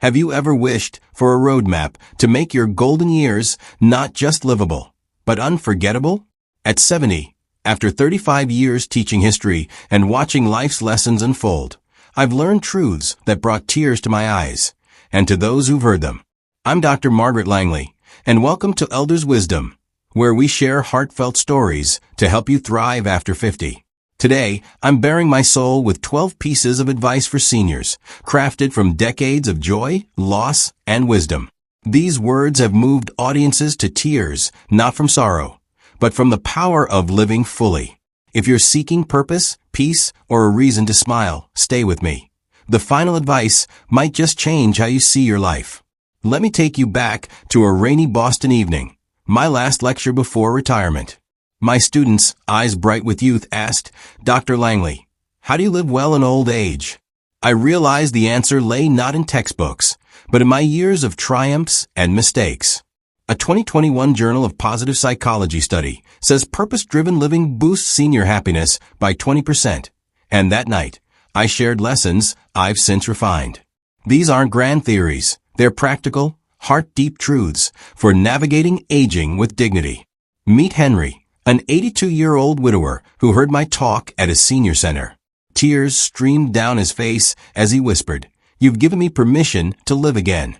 Have you ever wished for a roadmap to make your golden years not just livable, but unforgettable? At 70, after 35 years teaching history and watching life's lessons unfold, I've learned truths that brought tears to my eyes, and to those who've heard them. I'm Dr. Margaret Langley, and welcome to Elders' Wisdom, where we share heartfelt stories to help you thrive after 50. Today, I'm bearing my soul with 12 pieces of advice for seniors, crafted from decades of joy, loss, and wisdom. These words have moved audiences to tears, not from sorrow, but from the power of living fully. If you're seeking purpose, peace, or a reason to smile, stay with me. The final advice might just change how you see your life. Let me take you back to a rainy Boston evening, my last lecture before retirement. My students, eyes bright with youth, asked, "Dr. Langley, how do you live well in old age?" I realized the answer lay not in textbooks, but in my years of triumphs and mistakes. A 2021 Journal of Positive Psychology study says purpose-driven living boosts senior happiness by 20%, and that night, I shared lessons I've since refined. These aren't grand theories, they're practical, heart-deep truths for navigating aging with dignity. Meet Henry, an 82-year-old widower who heard my talk at a senior center. Tears streamed down his face as he whispered, "You've given me permission to live again."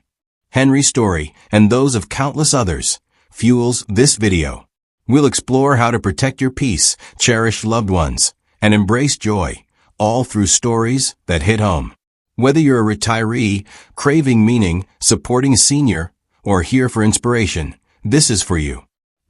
Henry's story, and those of countless others, fuels this video. We'll explore how to protect your peace, cherish loved ones, and embrace joy, all through stories that hit home. Whether you're a retiree, craving meaning, supporting a senior, or here for inspiration, this is for you.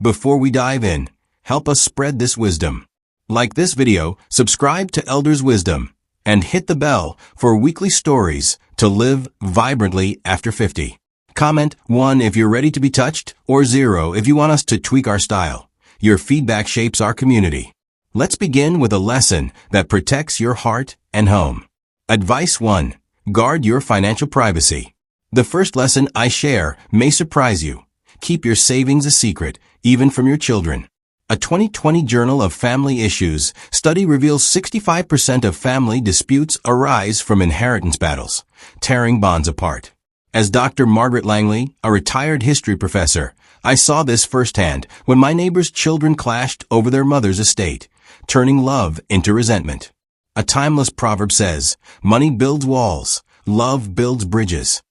Before we dive in, help us spread this wisdom. Like this video, subscribe to Elders' Wisdom, and hit the bell for weekly stories to live vibrantly after 50. Comment 1 if you're ready to be touched, or 0 if you want us to tweak our style. Your feedback shapes our community. Let's begin with a lesson that protects your heart and home. Advice 1. Guard your financial privacy. The first lesson I share may surprise you. Keep your savings a secret, even from your children. A 2020 Journal of Family Issues study reveals 65% of family disputes arise from inheritance battles, tearing bonds apart. As Dr. Margaret Langley, a retired history professor, I saw this firsthand when my neighbor's children clashed over their mother's estate, turning love into resentment. A timeless proverb says, "Money builds walls, love builds bridges."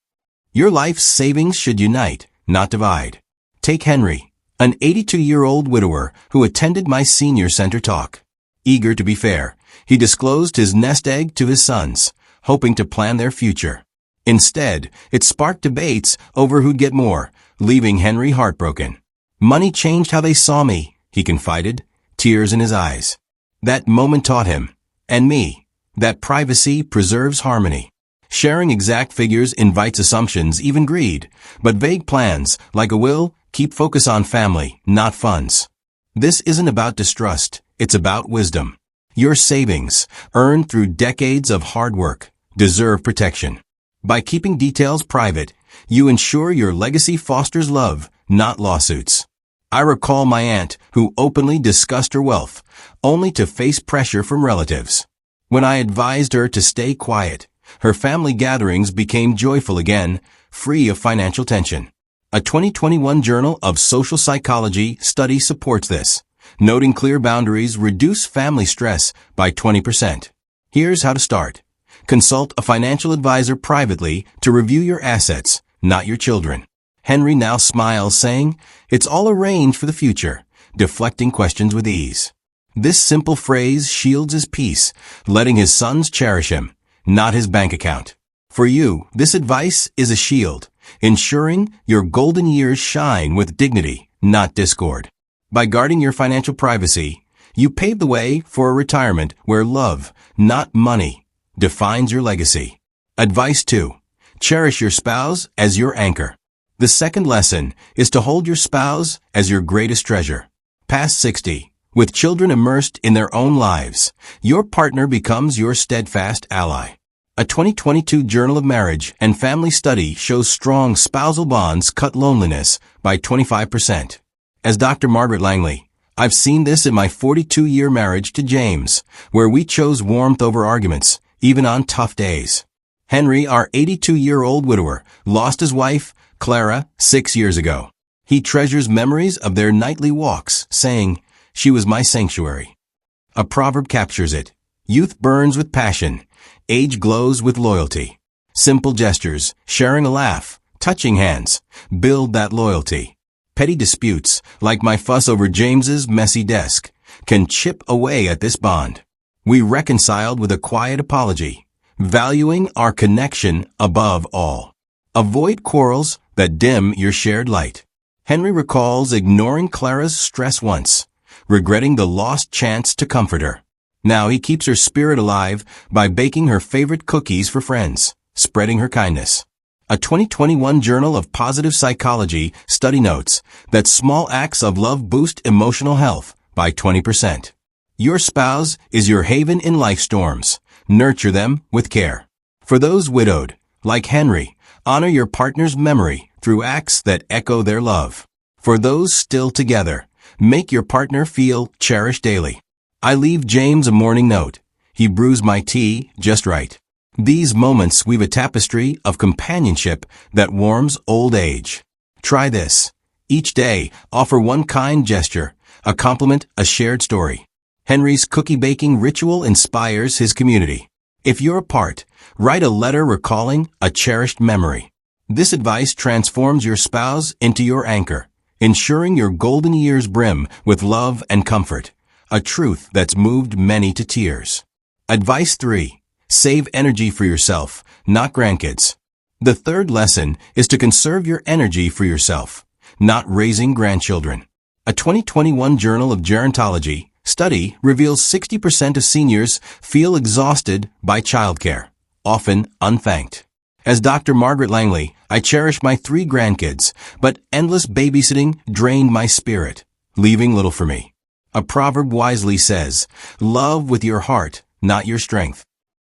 Your life's savings should unite, not divide. Take Henry, an 82-year-old widower who attended my senior center talk. Eager to be fair, he disclosed his nest egg to his sons, hoping to plan their future. Instead, it sparked debates over who'd get more, leaving Henry heartbroken. "Money changed how they saw me," he confided, tears in his eyes. That moment taught him, and me, that privacy preserves harmony. Sharing exact figures invites assumptions, even greed, but vague plans, like a will, keep focus on family, not funds. This isn't about distrust, it's about wisdom. Your savings, earned through decades of hard work, deserve protection. By keeping details private, you ensure your legacy fosters love, not lawsuits. I recall my aunt, who openly discussed her wealth, only to face pressure from relatives. When I advised her to stay quiet, her family gatherings became joyful again, free of financial tension. A 2021 Journal of Social Psychology study supports this, noting clear boundaries reduce family stress by 20%. Here's how to start. Consult a financial advisor privately to review your assets, not your children. Henry now smiles, saying, "It's all arranged for the future," deflecting questions with ease. This simple phrase shields his peace, letting his sons cherish him, not his bank account. For you, this advice is a shield, ensuring your golden years shine with dignity, not discord. By guarding your financial privacy, you pave the way for a retirement where love, not money, defines your legacy. Advice 2. Cherish your spouse as your anchor. The second lesson is to hold your spouse as your greatest treasure. Past 60, with children immersed in their own lives, your partner becomes your steadfast ally. A 2022 Journal of Marriage and Family study shows strong spousal bonds cut loneliness by 25%. As Dr. Margaret Langley, I've seen this in my 42-year marriage to James, where we chose warmth over arguments, even on tough days. Henry, our 82-year-old widower, lost his wife, Clara, 6 years ago. He treasures memories of their nightly walks, saying, "She was my sanctuary." A proverb captures it. Youth burns with passion. Age glows with loyalty. Simple gestures, sharing a laugh, touching hands, build that loyalty. Petty disputes, like my fuss over James's messy desk, can chip away at this bond. We reconciled with a quiet apology, valuing our connection above all. Avoid quarrels that dim your shared light. Henry recalls ignoring Clara's stress once, regretting the lost chance to comfort her. Now he keeps her spirit alive by baking her favorite cookies for friends, spreading her kindness. A 2021 Journal of Positive Psychology study notes that small acts of love boost emotional health by 20%. Your spouse is your haven in life storms. Nurture them with care. For those widowed, like Henry, honor your partner's memory through acts that echo their love. For those still together, make your partner feel cherished daily. I leave James a morning note. He brews my tea just right. These moments weave a tapestry of companionship that warms old age. Try this. Each day, offer one kind gesture, a compliment, a shared story. Henry's cookie baking ritual inspires his community. If you're apart, write a letter recalling a cherished memory. This advice transforms your spouse into your anchor, ensuring your golden years brim with love and comfort, a truth that's moved many to tears. Advice 3. Save energy for yourself, not grandkids. The third lesson is to conserve your energy for yourself, not raising grandchildren. A 2021 Journal of Gerontology study reveals 60% of seniors feel exhausted by childcare, often unthanked. As Dr. Margaret Langley, I cherish my 3 grandkids, but endless babysitting drained my spirit, leaving little for me. A proverb wisely says, "Love with your heart, not your strength."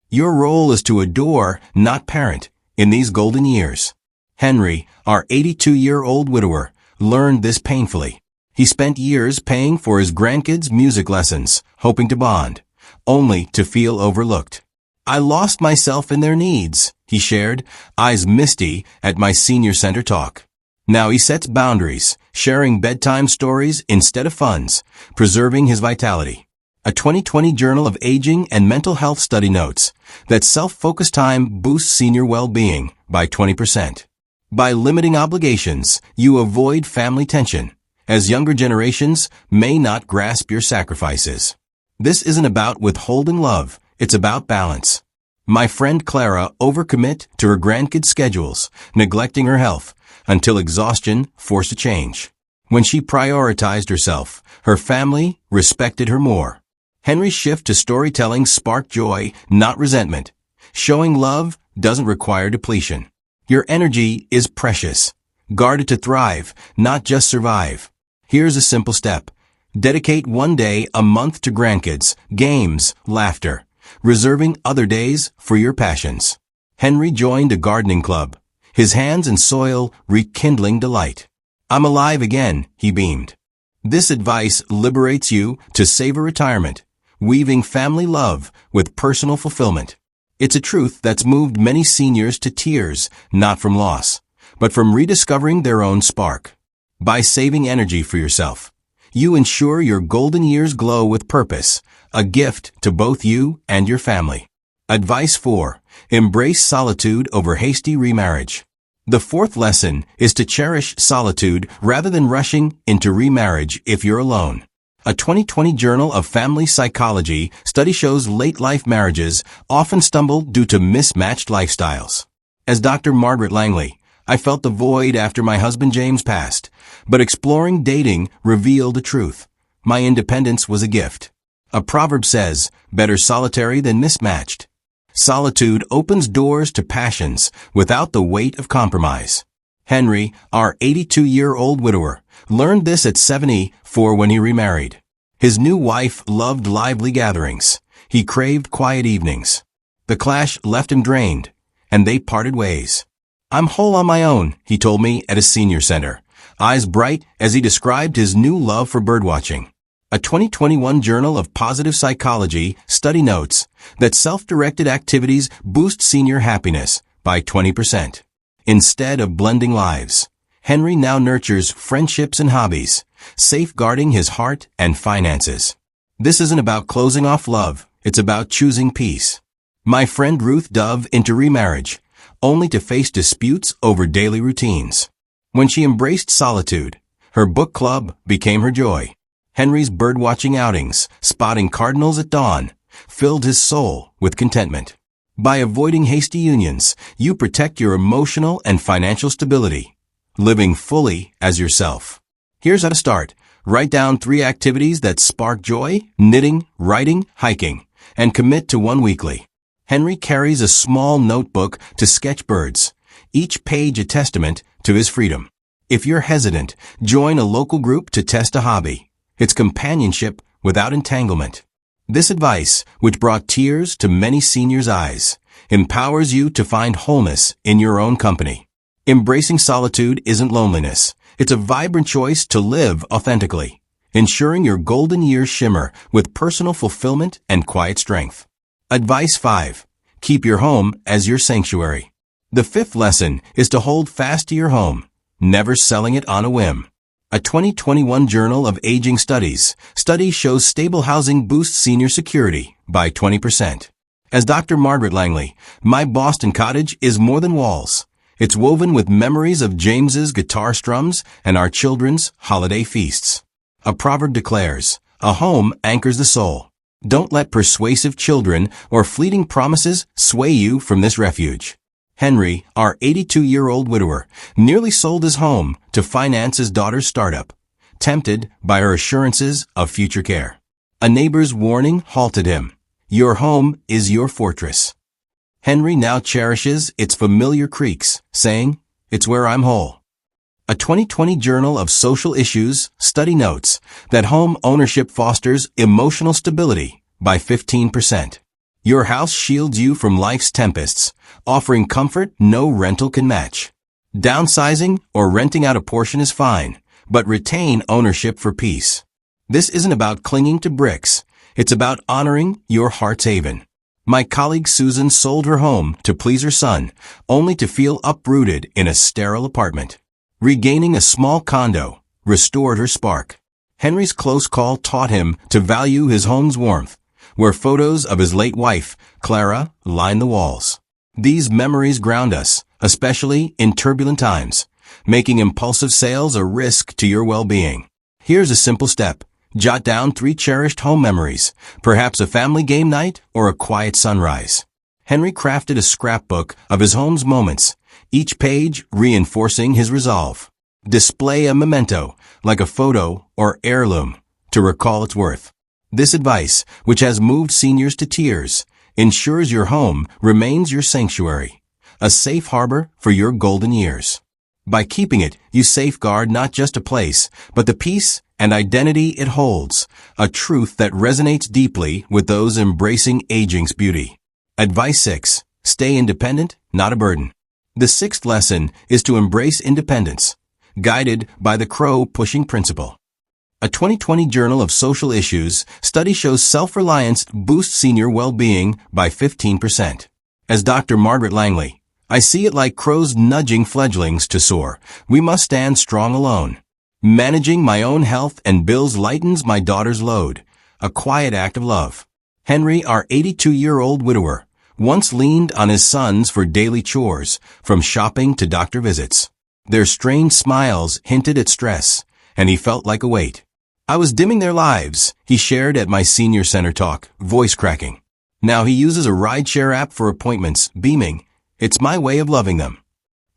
Your role is to adore, not parent, in these golden years. Henry, our 82-year-old widower, learned this painfully. He spent years paying for his grandkids' music lessons, hoping to bond, only to feel overlooked. "I lost myself in their needs," he shared, eyes misty at my senior center talk. Now he sets boundaries, sharing bedtime stories instead of funds, preserving his vitality. A 2020 Journal of Aging and Mental Health study notes that self-focused time boosts senior well-being by 20%. By limiting obligations, you avoid family tension, as younger generations may not grasp your sacrifices. This isn't about withholding love, it's about balance. My friend Clara overcommit to her grandkids' schedules, neglecting her health, until exhaustion forced a change. When she prioritized herself, her family respected her more. Henry's shift to storytelling sparked joy, not resentment. Showing love doesn't require depletion. Your energy is precious. Guard it to thrive, not just survive. Here's a simple step. Dedicate one day a month to grandkids, games, laughter, reserving other days for your passions. Henry joined a gardening club, his hands in soil rekindling delight. "I'm alive again," he beamed. This advice liberates you to savor retirement, weaving family love with personal fulfillment. It's a truth that's moved many seniors to tears, not from loss, but from rediscovering their own spark. By saving energy for yourself, you ensure your golden years glow with purpose, a gift to both you and your family. Advice 4. Embrace solitude over hasty remarriage. The fourth lesson is to cherish solitude rather than rushing into remarriage if you're alone. A 2020 Journal of Family Psychology study shows late-life marriages often stumble due to mismatched lifestyles. As Dr. Margaret Langley, I felt the void after my husband James passed, but exploring dating revealed the truth. My independence was a gift. A proverb says, "Better solitary than mismatched." Solitude opens doors to passions without the weight of compromise. Henry, our 82-year-old widower, learned this at 74 when he remarried. His new wife loved lively gatherings. He craved quiet evenings. The clash left him drained, and they parted ways. "I'm whole on my own," he told me at a senior center, eyes bright as he described his new love for birdwatching. A 2021 Journal of Positive Psychology study notes that self-directed activities boost senior happiness by 20%. Instead of blending lives, Henry now nurtures friendships and hobbies, safeguarding his heart and finances. This isn't about closing off love, it's about choosing peace. My friend Ruth dove into remarriage, only to face disputes over daily routines. When she embraced solitude, her book club became her joy. Henry's birdwatching outings, spotting cardinals at dawn, filled his soul with contentment. By avoiding hasty unions, you protect your emotional and financial stability, living fully as yourself. Here's how to start. Write down 3 activities that spark joy: knitting, writing, hiking, and commit to one weekly. Henry carries a small notebook to sketch birds, each page a testament to his freedom. If you're hesitant, join a local group to test a hobby. It's companionship without entanglement. This advice, which brought tears to many seniors' eyes, empowers you to find wholeness in your own company. Embracing solitude isn't loneliness. It's a vibrant choice to live authentically, ensuring your golden years shimmer with personal fulfillment and quiet strength. Advice 5. Keep your home as your sanctuary. The 5th lesson is to hold fast to your home, never selling it on a whim. A 2021 Journal of Aging study shows stable housing boosts senior security by 20%. As Dr. Margaret Langley, my Boston cottage is more than walls. It's woven with memories of James's guitar strums and our children's holiday feasts. A proverb declares, "A home anchors the soul." Don't let persuasive children or fleeting promises sway you from this refuge. Henry, our 82-year-old widower, nearly sold his home to finance his daughter's startup, tempted by her assurances of future care. A neighbor's warning halted him. Your home is your fortress. Henry now cherishes its familiar creaks, saying, "It's where I'm whole." A 2020 Journal of Social Issues study notes that home ownership fosters emotional stability by 15%. Your house shields you from life's tempests, offering comfort no rental can match. Downsizing or renting out a portion is fine, but retain ownership for peace. This isn't about clinging to bricks. It's about honoring your heart's haven. My colleague Susan sold her home to please her son, only to feel uprooted in a sterile apartment. Regaining a small condo restored her spark. Henry's close call taught him to value his home's warmth, where photos of his late wife, Clara, line the walls. These memories ground us, especially in turbulent times, making impulsive sales a risk to your well-being. Here's a simple step. Jot down 3 cherished home memories, perhaps a family game night or a quiet sunrise. Henry crafted a scrapbook of his home's moments, each page reinforcing his resolve. Display a memento, like a photo or heirloom, to recall its worth. This advice, which has moved seniors to tears, ensures your home remains your sanctuary, a safe harbor for your golden years. By keeping it, you safeguard not just a place, but the peace and identity it holds, a truth that resonates deeply with those embracing aging's beauty. Advice 6. Stay independent, not a burden. The 6th lesson is to embrace independence, guided by the crow-pushing principle. A 2020 Journal of Social Issues study shows self-reliance boosts senior well-being by 15%. As Dr. Margaret Langley, I see it like crows nudging fledglings to soar. We must stand strong alone. Managing my own health and bills lightens my daughter's load, a quiet act of love. Henry, our 82-year-old widower, once leaned on his sons for daily chores, from shopping to doctor visits. Their strained smiles hinted at stress, and he felt like a weight. I was dimming their lives, he shared at my senior center talk, voice cracking. Now he uses a rideshare app for appointments, beaming, "It's my way of loving them."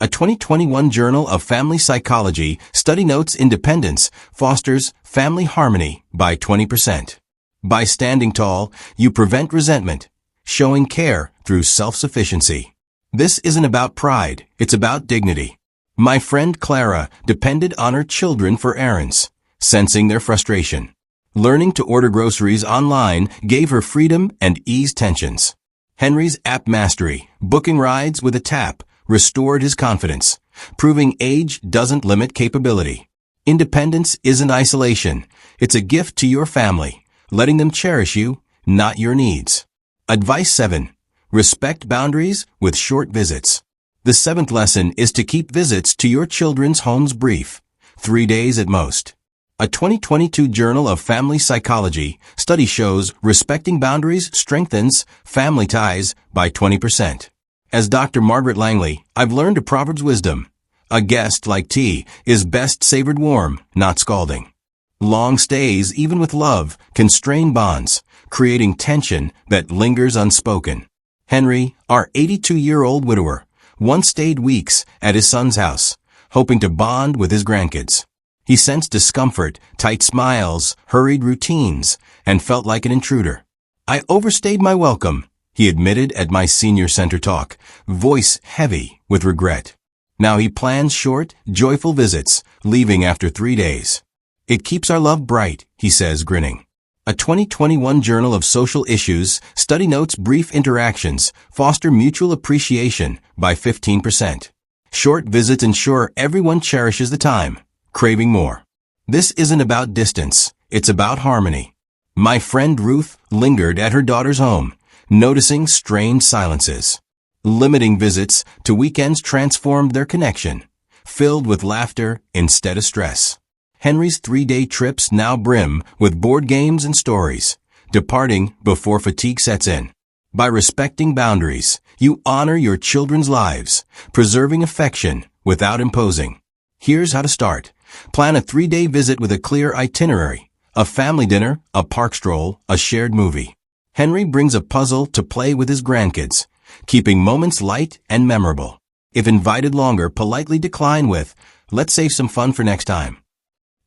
A 2021 Journal of Family Psychology study notes independence fosters family harmony by 20%. By standing tall, you prevent resentment, showing care through self-sufficiency. This isn't about pride, it's about dignity. My friend Clara depended on her children for errands, sensing their frustration. Learning to order groceries online gave her freedom and eased tensions. Henry's app mastery, booking rides with a tap, restored his confidence, proving age doesn't limit capability. Independence isn't isolation. It's a gift to your family, letting them cherish you, not your needs. Advice 7. Respect boundaries with short visits. The 7th lesson is to keep visits to your children's homes brief, 3 days at most. A 2022 Journal of Family Psychology study shows respecting boundaries strengthens family ties by 20%. As Dr. Margaret Langley, I've learned a Proverbs wisdom. A guest like tea is best savored warm, not scalding. Long stays, even with love, can strain bonds, creating tension that lingers unspoken. Henry, our 82-year-old widower, once stayed weeks at his son's house, hoping to bond with his grandkids. He sensed discomfort, tight smiles, hurried routines, and felt like an intruder. I overstayed my welcome, he admitted at my senior center talk, voice heavy with regret. Now he plans short, joyful visits, leaving after 3 days. It keeps our love bright, he says, grinning. A 2021 Journal of Social Issues study notes brief interactions foster mutual appreciation by 15%. Short visits ensure everyone cherishes the time, craving more. This isn't about distance, it's about harmony. My friend Ruth lingered at her daughter's home, noticing strained silences. Limiting visits to weekends transformed their connection, filled with laughter instead of stress. Henry's 3-day trips now brim with board games and stories, departing before fatigue sets in. By respecting boundaries, you honor your children's lives, preserving affection without imposing. Here's how to start. Plan a 3-day visit with a clear itinerary, a family dinner, a park stroll, a shared movie. Henry brings a puzzle to play with his grandkids, keeping moments light and memorable. If invited longer, politely decline with, "Let's save some fun for next time."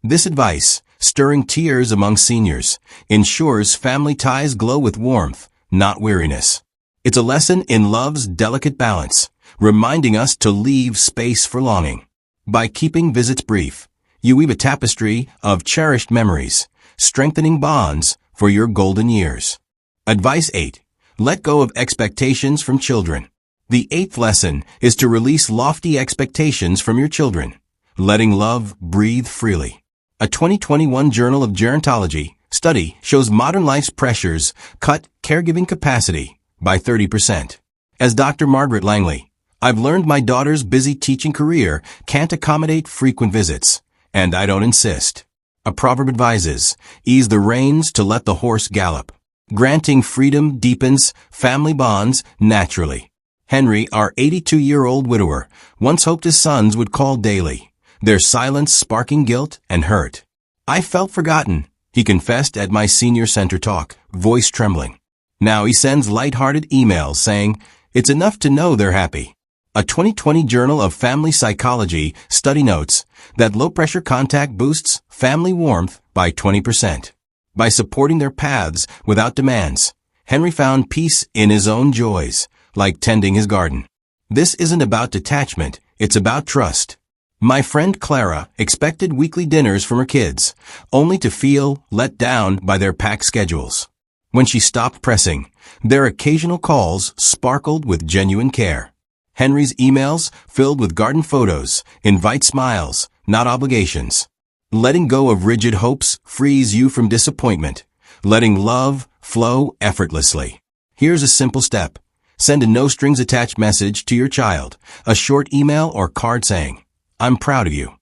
This advice, stirring tears among seniors, ensures family ties glow with warmth, not weariness. It's a lesson in love's delicate balance, reminding us to leave space for longing. By keeping visits brief, you weave a tapestry of cherished memories, strengthening bonds for your golden years. Advice 8. Let go of expectations from children. The 8th lesson is to release lofty expectations from your children, letting love breathe freely. A 2021 Journal of Gerontology study shows modern life's pressures cut caregiving capacity by 30%. As Dr. Margaret Langley, I've learned my daughter's busy teaching career can't accommodate frequent visits, and I don't insist. A proverb advises, ease the reins to let the horse gallop. Granting freedom deepens family bonds naturally. Henry, our 82-year-old widower, once hoped his sons would call daily, their silence sparking guilt and hurt. I felt forgotten, he confessed at my senior center talk, voice trembling. Now he sends light-hearted emails saying, it's enough to know they're happy. A 2020 Journal of Family Psychology study notes that low-pressure contact boosts family warmth by 20%. By supporting their paths without demands, Henry found peace in his own joys, like tending his garden. This isn't about detachment, it's about trust. My friend Clara expected weekly dinners from her kids, only to feel let down by their packed schedules. When she stopped pressing, their occasional calls sparkled with genuine care. Henry's emails, filled with garden photos, invite smiles, not obligations. Letting go of rigid hopes frees you from disappointment, letting love flow effortlessly. Here's a simple step. Send a no-strings-attached message to your child, a short email or card saying, I'm proud of you.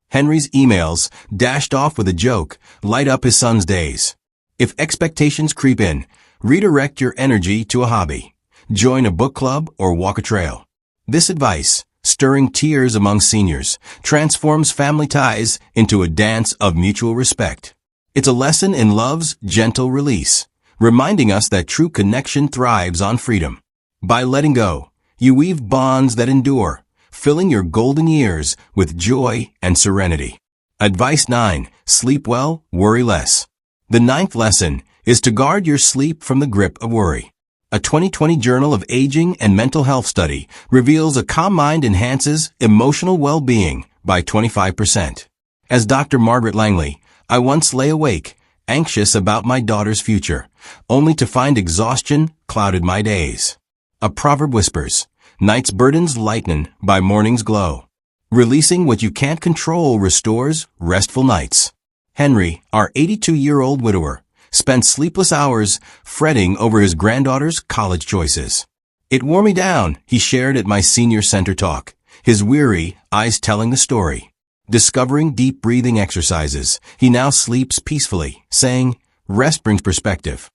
Henry's emails, dashed off with a joke, light up his son's days. If expectations creep in, redirect your energy to a hobby. Join a book club or walk a trail. This advice, stirring tears among seniors, transforms family ties into a dance of mutual respect. It's a lesson in love's gentle release, reminding us that true connection thrives on freedom. By letting go, you weave bonds that endure, filling your golden years with joy and serenity. Advice 9. Sleep well, worry less. The 9th lesson is to guard your sleep from the grip of worry. A 2020 Journal of Aging and Mental Health study reveals a calm mind enhances emotional well-being by 25%. As Dr. Margaret Langley, I once lay awake, anxious about my daughter's future, only to find exhaustion clouded my days. A proverb whispers, night's burdens lighten by morning's glow. Releasing what you can't control restores restful nights. Henry, our 82-year-old widower, spent sleepless hours fretting over his granddaughter's college choices. "It wore me down," he shared at my senior center talk, his weary eyes telling the story. Discovering deep breathing exercises, he now sleeps peacefully, saying, "Rest brings perspective."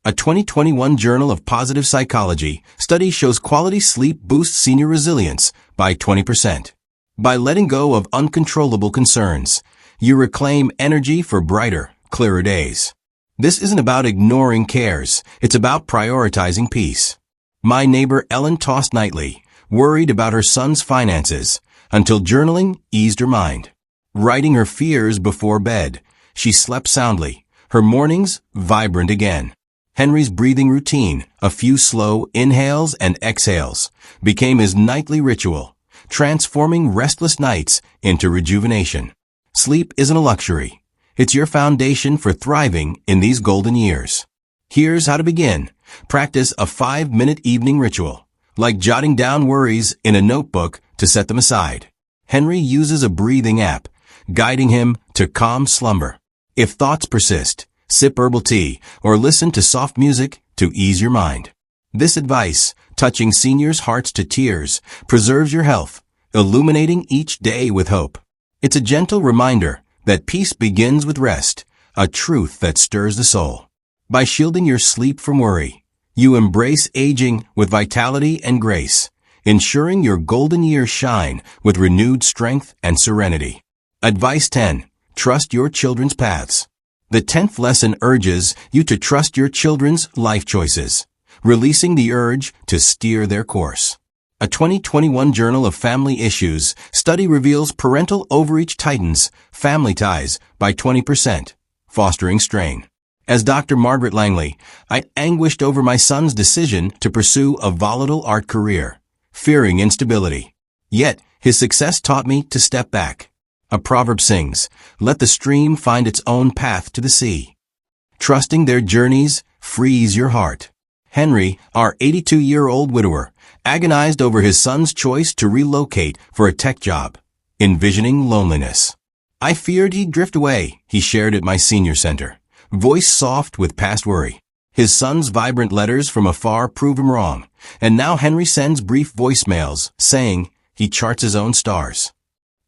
A 2021 Journal of Positive Psychology study shows quality sleep boosts senior resilience by 20%. By letting go of uncontrollable concerns, you reclaim energy for brighter, clearer days. This isn't about ignoring cares, it's about prioritizing peace. My neighbor Ellen tossed nightly, worried about her son's finances, until journaling eased her mind. Writing her fears before bed, she slept soundly, her mornings vibrant again. Henry's breathing routine, a few slow inhales and exhales, became his nightly ritual, transforming restless nights into rejuvenation. Sleep isn't a luxury. It's your foundation for thriving in these golden years. Here's how to begin. Practice a 5-minute evening ritual, like jotting down worries in a notebook to set them aside. Henry uses a breathing app, guiding him to calm slumber. If thoughts persist, sip herbal tea or listen to soft music to ease your mind. This advice, touching seniors' hearts to tears, preserves your health, illuminating each day with hope. It's a gentle reminder that peace begins with rest, a truth that stirs the soul. By shielding your sleep from worry, you embrace aging with vitality and grace, ensuring your golden years shine with renewed strength and serenity. Advice 10. Trust your children's paths. The 10th lesson urges you to trust your children's life choices, releasing the urge to steer their course. A 2021 Journal of Family Issues study reveals parental overreach tightens family ties by 20%, fostering strain. As Dr. Margaret Langley, I anguished over my son's decision to pursue a volatile art career, fearing instability. Yet, his success taught me to step back. A proverb sings, "Let the stream find its own path to the sea." Trusting their journeys frees your heart. Henry, our 82-year-old widower, agonized over his son's choice to relocate for a tech job, envisioning loneliness. "I feared he'd drift away," he shared at my senior center, voice soft with past worry. His son's vibrant letters from afar prove him wrong, and now Henry sends brief voicemails saying he charts his own stars.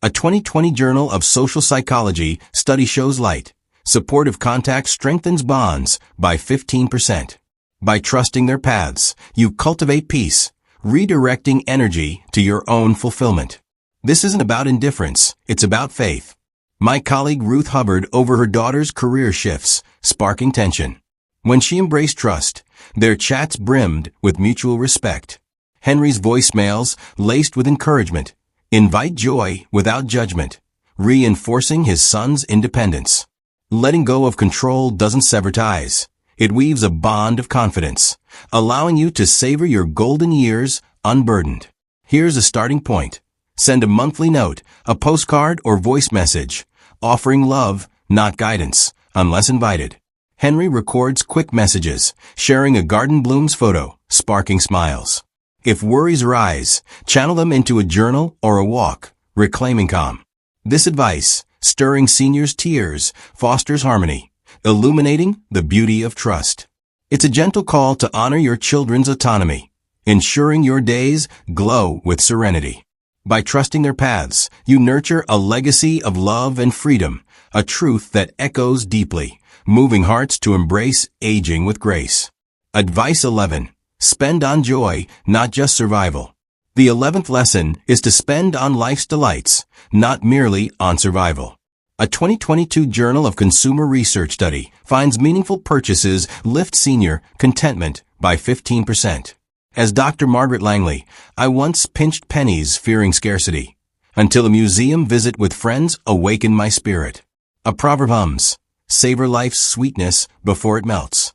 A 2020 Journal of Social Psychology study shows light. Supportive contact strengthens bonds by 15%. By trusting their paths, you cultivate peace, redirecting energy to your own fulfillment. This isn't about indifference, it's about faith. My colleague Ruth hovered over her daughter's career shifts, sparking tension. When she embraced trust, their chats brimmed with mutual respect. Henry's voicemails, laced with encouragement, invite joy without judgment, reinforcing his son's independence. Letting go of control doesn't sever ties. It weaves a bond of confidence, allowing you to savor your golden years unburdened. Here's a starting point. Send a monthly note, a postcard or voice message, offering love, not guidance, unless invited. Henry records quick messages, sharing a garden bloom's photo, sparking smiles. If worries rise, channel them into a journal or a walk, reclaiming calm. This advice, stirring seniors' tears, fosters harmony, illuminating the beauty of trust. It's a gentle call to honor your children's autonomy, ensuring your days glow with serenity. By trusting their paths, you nurture a legacy of love and freedom, a truth that echoes deeply, moving hearts to embrace aging with grace. Advice 11. Spend on joy, not just survival. The 11th lesson is to spend on life's delights, not merely on survival. A 2022 Journal of Consumer Research study finds meaningful purchases lift senior contentment by 15%. As Dr. Margaret Langley, I once pinched pennies fearing scarcity, until a museum visit with friends awakened my spirit. A proverb hums, "Savor life's sweetness before it melts."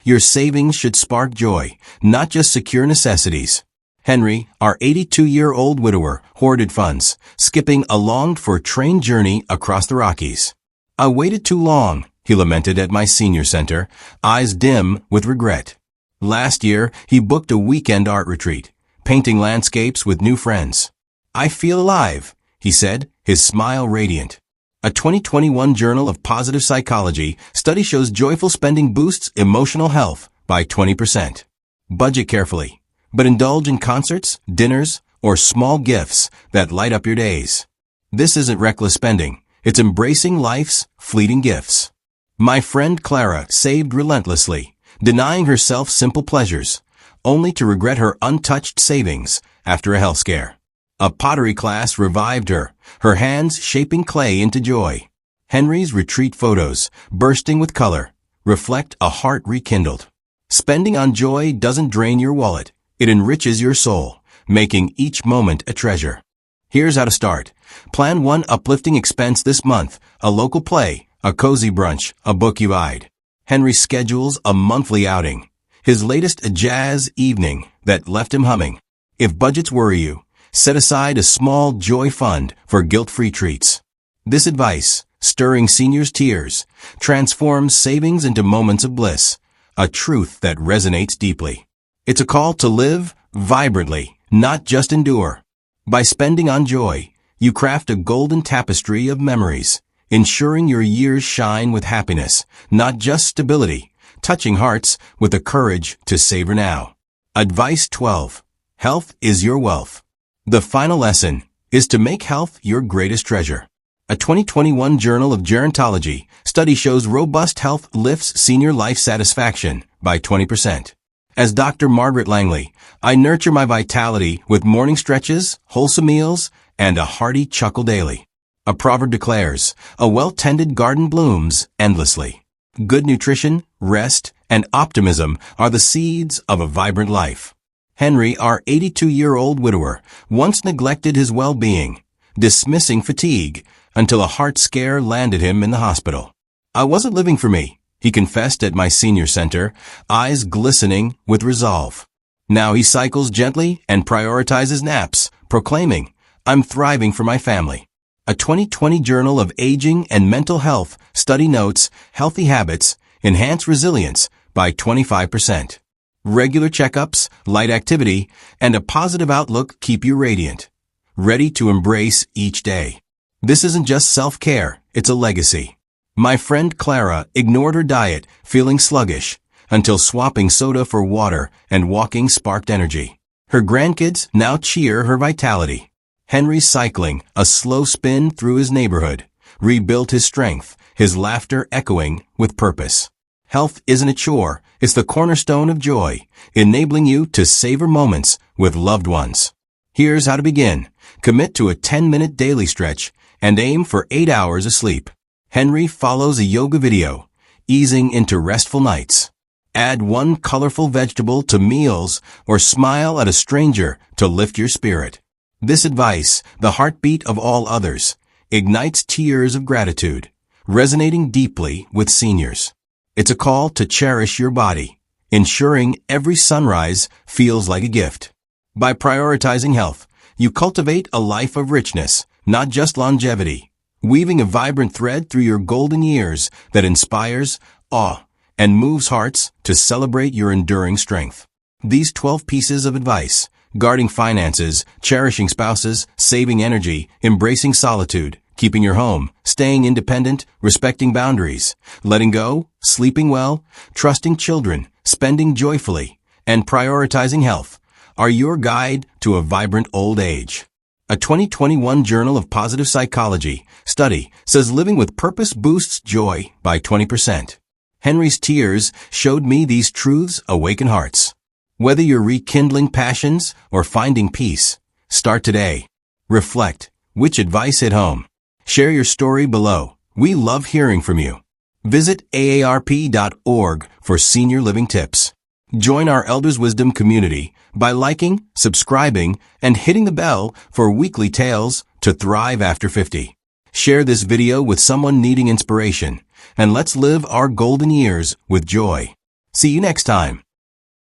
Your savings should spark joy, not just secure necessities. Henry, our 82-year-old widower, hoarded funds, skipping a longed-for train journey across the Rockies. "I waited too long," he lamented at my senior center, eyes dim with regret. Last year, he booked a weekend art retreat, painting landscapes with new friends. "I feel alive," he said, his smile radiant. A 2021 Journal of Positive Psychology study shows joyful spending boosts emotional health by 20%. Budget carefully, but indulge in concerts, dinners, or small gifts that light up your days. This isn't reckless spending. It's embracing life's fleeting gifts. My friend Clara saved relentlessly, denying herself simple pleasures, only to regret her untouched savings after a health scare. A pottery class revived her, her hands shaping clay into joy. Henry's retreat photos, bursting with color, reflect a heart rekindled. Spending on joy doesn't drain your wallet. It enriches your soul, making each moment a treasure. Here's how to start. Plan one uplifting expense this month: a local play, a cozy brunch, a book you eyed. Henry schedules a monthly outing. His latest, a jazz evening that left him humming. If budgets worry you, set aside a small joy fund for guilt-free treats. This advice, stirring seniors' tears, transforms savings into moments of bliss, a truth that resonates deeply. It's a call to live vibrantly, not just endure. By spending on joy, you craft a golden tapestry of memories, ensuring your years shine with happiness, not just stability, touching hearts with the courage to savor now. Advice 12. Health is your wealth. The final lesson is to make health your greatest treasure. A 2021 Journal of Gerontology study shows robust health lifts senior life satisfaction by 20%. As Dr. Margaret Langley, I nurture my vitality with morning stretches, wholesome meals, and a hearty chuckle daily. A proverb declares, a well-tended garden blooms endlessly. Good nutrition, rest, and optimism are the seeds of a vibrant life. Henry, our 82-year-old widower, once neglected his well-being, dismissing fatigue until a heart scare landed him in the hospital. I wasn't living for me, he confessed at my senior center, eyes glistening with resolve. Now he cycles gently and prioritizes naps, proclaiming, I'm thriving for my family. A 2020 Journal of Aging and Mental Health study notes healthy habits enhance resilience by 25%. Regular checkups, light activity, and a positive outlook keep you radiant, ready to embrace each day. This isn't just self-care, it's a legacy. My friend Clara ignored her diet, feeling sluggish, until swapping soda for water and walking sparked energy. Her grandkids now cheer her vitality. Henry's cycling, a slow spin through his neighborhood, rebuilt his strength, his laughter echoing with purpose. Health isn't a chore, it's the cornerstone of joy, enabling you to savor moments with loved ones. Here's how to begin. Commit to a 10-minute daily stretch and aim for 8 hours of sleep. Henry follows a yoga video, easing into restful nights. Add one colorful vegetable to meals or smile at a stranger to lift your spirit. This advice, the heartbeat of all others, ignites tears of gratitude, resonating deeply with seniors. It's a call to cherish your body, ensuring every sunrise feels like a gift. By prioritizing health, you cultivate a life of richness, not just longevity, weaving a vibrant thread through your golden years that inspires awe and moves hearts to celebrate your enduring strength. These 12 pieces of advice, guarding finances, cherishing spouses, saving energy, embracing solitude, keeping your home, staying independent, respecting boundaries, letting go, sleeping well, trusting children, spending joyfully, and prioritizing health, are your guide to a vibrant old age. A 2021 Journal of Positive Psychology study says living with purpose boosts joy by 20%. Henry's tears showed me these truths awaken hearts. Whether you're rekindling passions or finding peace, start today. Reflect. Which advice hit home? Share your story below. We love hearing from you. Visit aarp.org for senior living tips. Join our Elders Wisdom community by liking, subscribing, and hitting the bell for weekly tales to thrive after 50. Share this video with someone needing inspiration, and let's live our golden years with joy. See you next time.